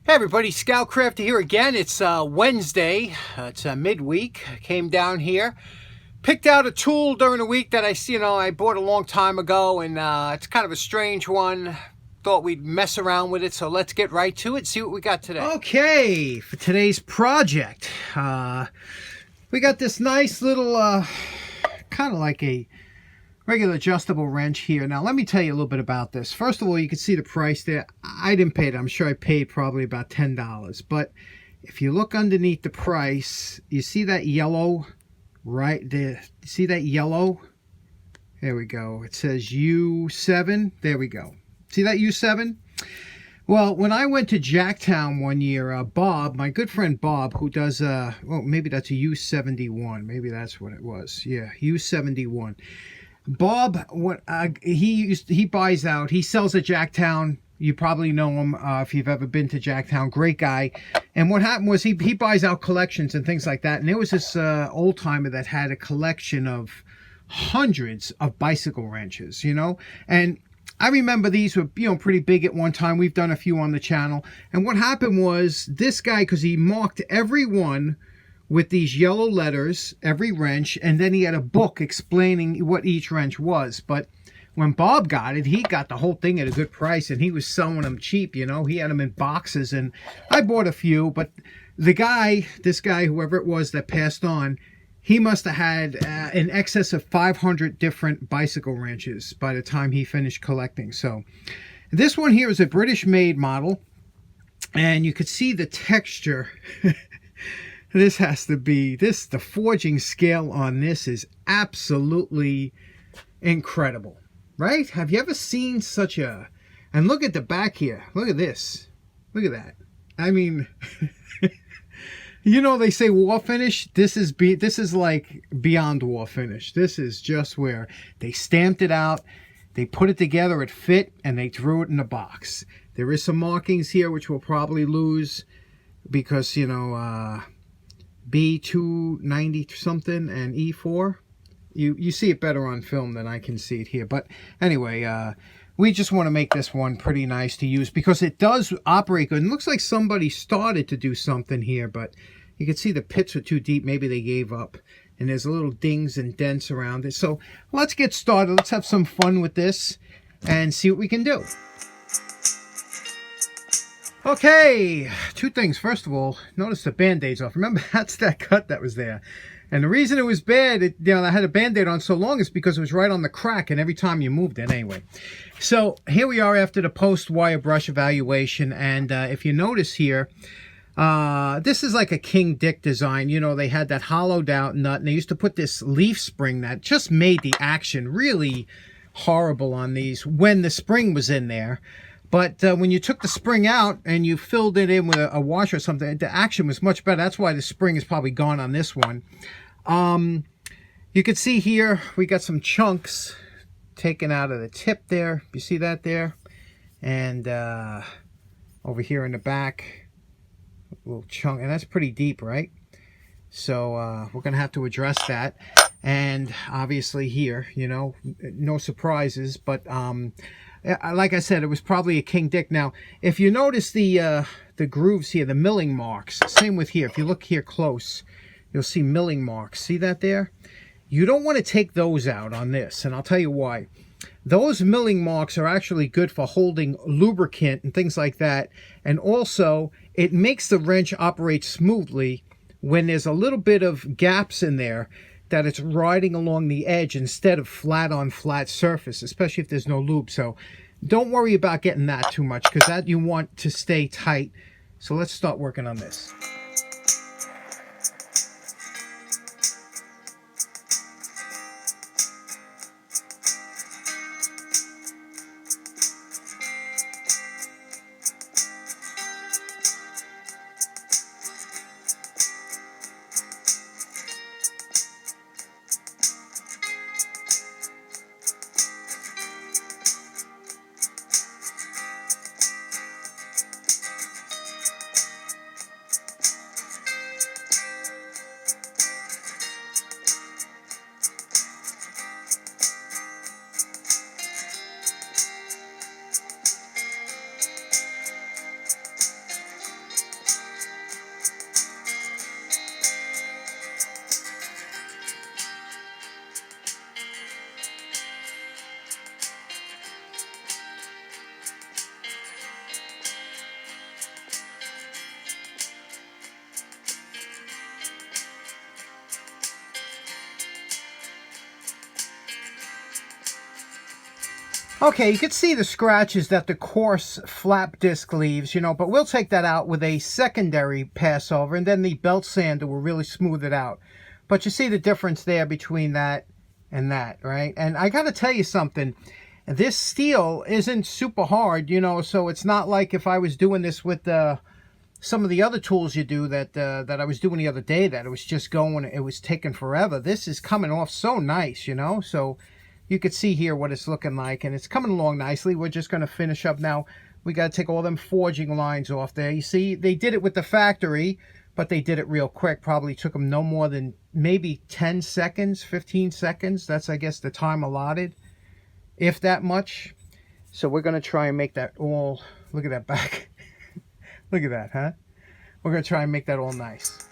Hey everybody, Scoutcrafter here again. It's Wednesday. It's midweek. I came down here, picked out a tool during the week that I bought a long time ago, and it's kind of a strange one. Thought we'd mess around with it, so let's get right to it. See what we got today. Okay, for today's project, we got this nice little, kind of like a regular adjustable wrench here. Now let me tell you a little bit about this. First of all, you can see the price there. I didn't pay it. I'm sure I paid probably about $10. But if you look underneath the price, you see that yellow right there? You see that yellow? There we go. It says U7. There we go. See that U7? Well, when I went to Jacktown one year, Bob, my good friend Bob, who does, well, maybe that's a U71. Maybe that's what it was. Yeah, U71. Bob, he buys out. He sells at Jacktown. You probably know him if you've ever been to Jacktown. Great guy. And what happened was he buys out collections and things like that. And there was this old timer that had a collection of hundreds of bicycle wrenches, And I remember these were, pretty big at one time. We've done a few on the channel. And what happened was this guy, because he marked every one with these yellow letters, every wrench, and then he had a book explaining what each wrench was. But when Bob got it, he got the whole thing at a good price, and he was selling them cheap, He had them in boxes, and I bought a few, but this guy, whoever it was that passed on, he must have had in excess of 500 different bicycle wrenches by the time he finished collecting. So this one here is a British-made model, and you could see the texture. The forging scale on this is absolutely incredible, right? Have you ever seen such a, and look at the back here. Look at this. Look at that. I mean, they say war finish. This is like beyond war finish. This is just where they stamped it out, they put it together, it fit, and they threw it in a box. There is some markings here which we'll probably lose because, B290 something and E4. You see it better on film than I can see it here. But anyway, we just want to make this one pretty nice to use because it does operate good. It looks like somebody started to do something here, but you can see the pits are too deep. Maybe they gave up. And there's little dings and dents around it. So let's get started. Let's have some fun with this and see what we can do. Okay, two things. First of all, notice the Band-Aid's off. Remember, that's that cut that was there. And the reason it was bad, I had a Band-Aid on so long is because it was right on the crack, and every time you moved it anyway. So here we are after the post-wire brush evaluation, and if you notice here, this is like a King Dick design. They had that hollowed out nut, and they used to put this leaf spring that just made the action really horrible on these when the spring was in there. But when you took the spring out and you filled it in with a washer or something, the action was much better. That's why the spring is probably gone on this one. You can see here we got some chunks taken out of the tip there. You see that there? And over here in the back, a little chunk. And that's pretty deep, right? So we're going to have to address that. And obviously here, no surprises. But like I said, it was probably a King Dick. Now, if you notice the grooves here, the milling marks, same with here. If you look here close, you'll see milling marks. See that there? You don't want to take those out on this, and I'll tell you why. Those milling marks are actually good for holding lubricant and things like that. And also, it makes the wrench operate smoothly when there's a little bit of gaps in there, that it's riding along the edge instead of flat on flat surface, especially if there's no lube. So don't worry about getting that too much because that you want to stay tight. So let's start working on this. Okay, you can see the scratches that the coarse flap disc leaves, you know, but we'll take that out with a secondary pass over, and then the belt sander will really smooth it out. But you see the difference there between that and that, right? And I got to tell you something. This steel isn't super hard, you know, so it's not like if I was doing this with some of the other tools you do that I was doing the other day, that it was just going, it was taking forever. This is coming off so nice, you know, so you could see here what it's looking like, and it's coming along nicely. We're just going to finish up now. We got to take all them forging lines off there. You see, they did it with the factory, but they did it real quick. Probably took them no more than maybe 10 seconds, 15 seconds. That's, I guess, the time allotted, if that much. So we're going to try and make that all, look at that back. Look at that, huh? We're going to try and make that all nice.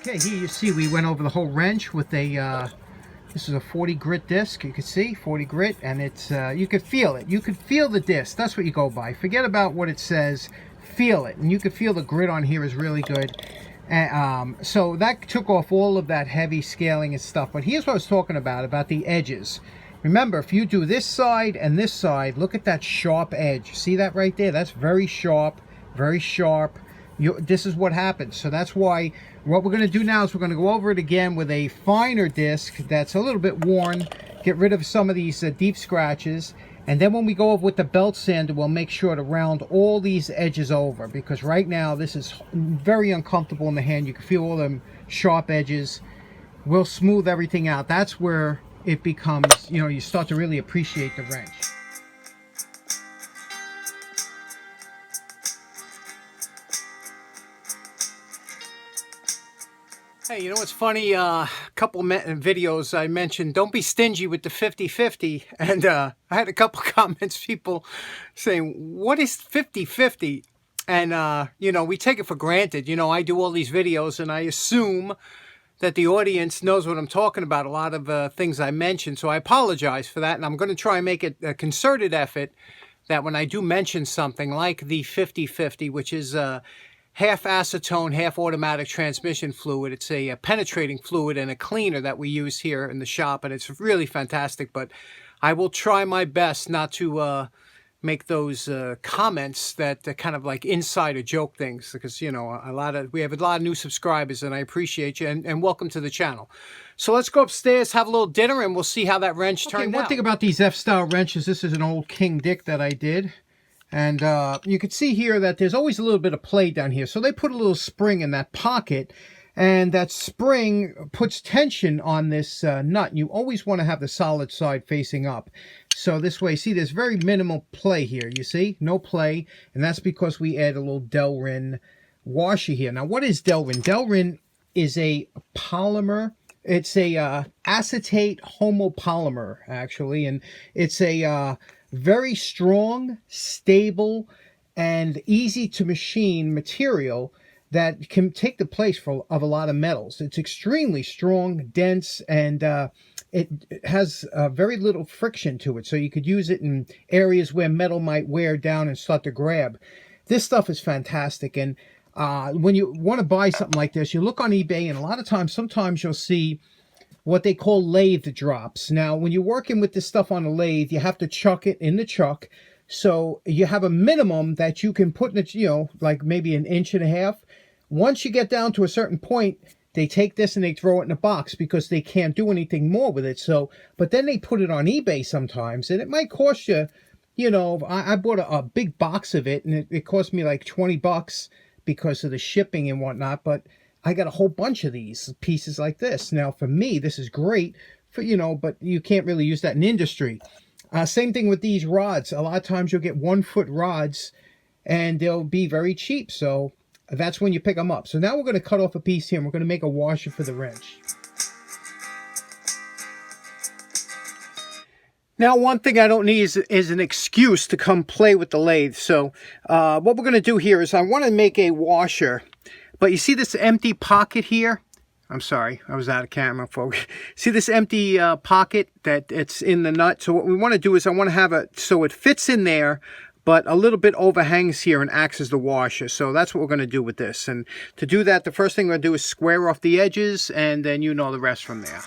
Okay, here you see we went over the whole wrench with a, this is a 40 grit disc. You can see 40 grit, and it's, you could feel it. You could feel the disc. That's what you go by. Forget about what it says. Feel it. And you can feel the grit on here is really good. And, so that took off all of that heavy scaling and stuff. But here's what I was talking about the edges. Remember, if you do this side and this side, look at that sharp edge. See that right there? That's very sharp, very sharp. This is what happens. So that's why what we're going to do now is we're going to go over it again with a finer disc that's a little bit worn, get rid of some of these deep scratches, and then when we go over with the belt sander, we'll make sure to round all these edges over, because right now this is very uncomfortable in the hand. You can feel all them sharp edges. We'll smooth everything out. That's where it becomes, you know, you start to really appreciate the wrench. Hey, you know what's funny? A couple videos I mentioned, don't be stingy with the 50-50. And I had a couple comments, people saying, what is 50-50? And, you know, we take it for granted. You know, I do all these videos and I assume that the audience knows what I'm talking about, a lot of things I mentioned. So I apologize for that. And I'm going to try and make it a concerted effort that when I do mention something like the 50-50, which is half acetone, half automatic transmission fluid. It's a penetrating fluid and a cleaner that we use here in the shop, and it's really fantastic. But I will try my best not to make those comments that kind of like insider joke things, because, you know, we have a lot of new subscribers, and I appreciate you, and welcome to the channel. So let's go upstairs, have a little dinner, and we'll see how that wrench turned out. One thing about these F-style wrenches, this is an old King Dick that I did. And you can see here that there's always a little bit of play down here. So they put a little spring in that pocket, and that spring puts tension on this nut. You always want to have the solid side facing up. So this way, see, there's very minimal play here. You see? No play. And that's because we add a little delrin washer here. Now, what is delrin? Delrin is a polymer. It's a acetate homopolymer, actually. And it's a very strong, stable, and easy to machine material that can take the place of a lot of metals. It's extremely strong, dense, and it has very little friction to it. So you could use it in areas where metal might wear down and start to grab. This stuff is fantastic. And when you want to buy something like this, you look on eBay, and a lot of times, sometimes you'll see what they call lathe drops. Now, when you're working with this stuff on a lathe, you have to chuck it in the chuck. So you have a minimum that you can put in it, you know, like maybe 1.5 inches. Once you get down to a certain point, they take this and they throw it in a box because they can't do anything more with it. So, but then they put it on eBay sometimes, and it might cost you, you know, I bought a big box of it, and it cost me like 20 bucks because of the shipping and whatnot. But I got a whole bunch of these pieces like this. Now, for me, this is great for, you know, but you can't really use that in industry. Same thing with these rods. A lot of times you'll get 1-foot rods and they'll be very cheap. So that's when you pick them up. So now we're going to cut off a piece here and we're going to make a washer for the wrench. Now, one thing I don't need is an excuse to come play with the lathe. So what we're going to do here is I want to make a washer. But you see this empty pocket here? I'm sorry, I was out of camera, folks. See this empty pocket that it's in the nut? So what we want to do is I want to have it so it fits in there, but a little bit overhangs here and acts as the washer. So that's what we're going to do with this. And to do that, the first thing we're going to do is square off the edges, and then you know the rest from there.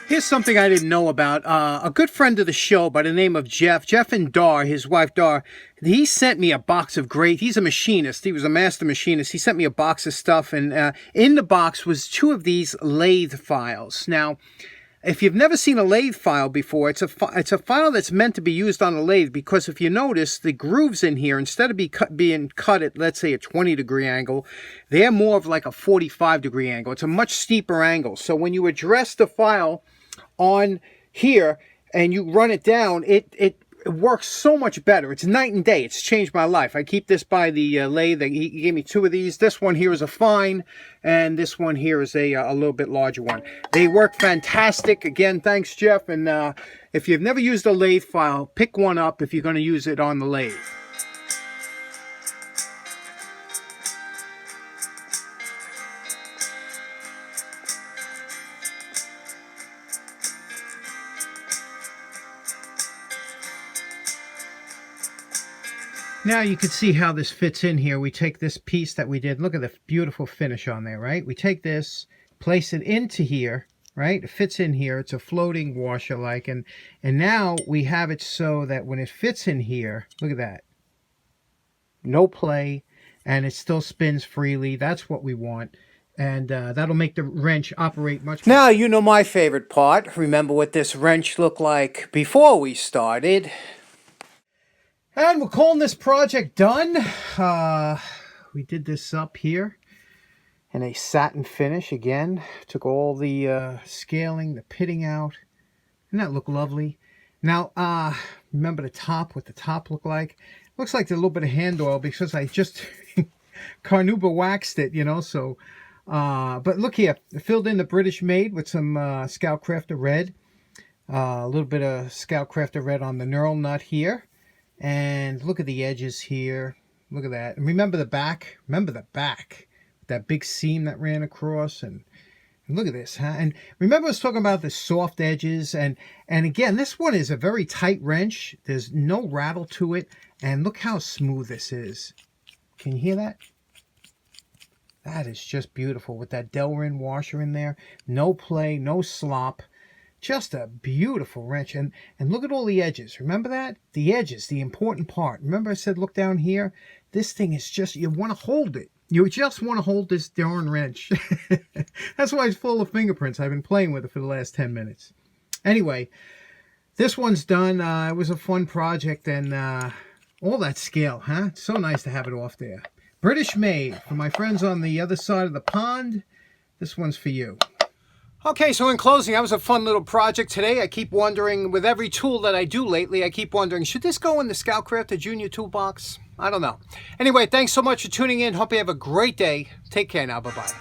Here's something I didn't know about. A good friend of the show by the name of Jeff and Dar, his wife Dar, he sent me a box of great, he's a machinist, he was a master machinist, he sent me a box of stuff, and in the box was 2 of these lathe files. Now, if you've never seen a lathe file before, it's a file that's meant to be used on a lathe, because if you notice, the grooves in here, instead of being cut at, let's say, a 20-degree angle, they're more of like a 45-degree angle. It's a much steeper angle. So when you address the file on here and you run it down, it works so much better. It's night and day. It's changed my life. I keep this by the lathe. He gave me 2 of these. This one here is a fine, and this one here is a little bit larger one. They work fantastic. Again, thanks, Jeff. And if you've never used a lathe file, pick one up if you're going to use it on the lathe. Now you can see how this fits in here. We take this piece that we did. Look at the beautiful finish on there, right? We take this, place it into here, right? It fits in here. It's a floating washer like. And now we have it so that when it fits in here, look at that. No play. And it still spins freely. That's what we want. And that'll make the wrench operate much better. Now you know my favorite part. Remember what this wrench looked like before we started. And we're calling this project done. We did this up here in a satin finish again. Took all the scaling, the pitting out. Doesn't that look lovely? Now, remember the top, what the top looked like? Looks like there's a little bit of hand oil because I just carnauba waxed it, you know, so. But look here, I filled in the British made with some Scout Crafter red. A little bit of Scout Crafter red on the knurl nut here. And look at the edges here. Look at that. And remember the back? Remember the back. That big seam that ran across. And look at this, huh? And remember I was talking about the soft edges. And again, this one is a very tight wrench. There's no rattle to it. And look how smooth this is. Can you hear that? That is just beautiful with that delrin washer in there. No play, no slop. Just a beautiful wrench. And look at all the edges. Remember that? The edges, the important part. Remember I said look down here? This thing is just, you want to hold it. You just want to hold this darn wrench. That's why it's full of fingerprints. I've been playing with it for the last 10 minutes. Anyway, this one's done. It was a fun project. And all that scale, huh? It's so nice to have it off there. British made. For my friends on the other side of the pond, this one's for you. Okay, so in closing, that was a fun little project today. I keep wondering, with every tool that I do lately, I keep wondering, should this go in the Scout Crafter Junior Toolbox? I don't know. Anyway, thanks so much for tuning in. Hope you have a great day. Take care now. Bye-bye.